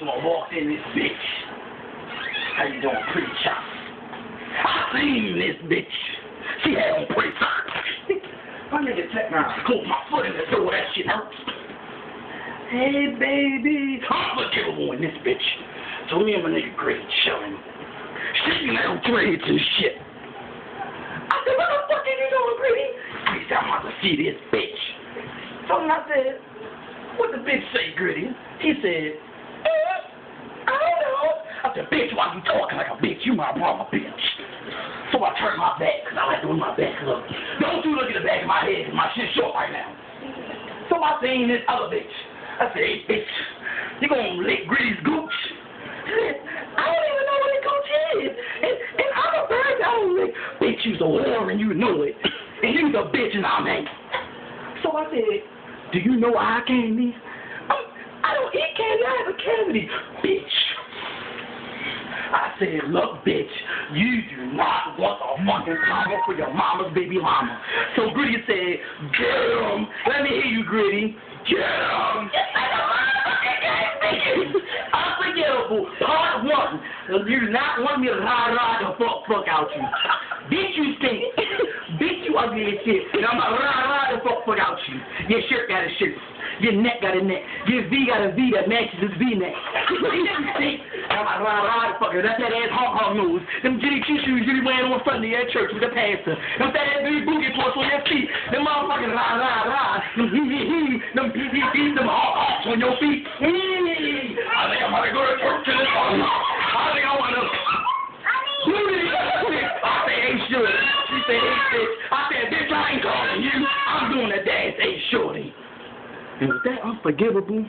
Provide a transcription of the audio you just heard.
So I walked in this bitch. How you doing, pretty chop? I seen this bitch. She had on pretty socks. My nigga check now. Close my foot in the door. That shit hurts. Hey, baby. Unforgivable in this bitch. So me and my nigga Greg chilling. Shaking out trades and shit. I said, what the fuck are you doing, Grady? He said, I'm about to see this bitch. So I said, what the bitch say, Gritty? He said, I don't know. I said, bitch, why you talking like a bitch? You my brother, bitch. So I turned my back, because I like doing my back look. Don't you look at the back of my head, because my shit's short right now. So I seen this other bitch. I said, hey, bitch, you gonna lick Gritty's gooch? I don't even know what a gooch is. And I'm a bird, I don't lick. Bitch, you's a whore and you know it. And you's a bitch and I'm angry. So I said, do you know why I came here? I don't eat candy, I have a cavity, bitch. I said, look, bitch, you do not want a fucking combo for your mama's baby mama. So Gritty said, get him. Let me hear you, Gritty. Get him. Unforgivable, part 1. You do not want me to ride the fuck out you. Bitch, you stink. Bitch, you ugly as shit. And I'm gonna ride the fuck out you. Your shirt got a shirt. Your neck got a neck. Your V got a V that matches this V-neck. I'm gonna ride the fucker. That's that ass honk nose. Them jitty shoes you be wearing on Sunday at church with the pastor. Them fat ass big boogie ports on your feet. Them motherfucking ride. Them hee. Them them honks on your feet. I think I'm gonna go to church this morning. I think I wanna. I said, hey, shorty. She said, hey, bitch. I said, bitch, I ain't calling you. I'm doing a dance, hey, shorty. And with that unforgivable,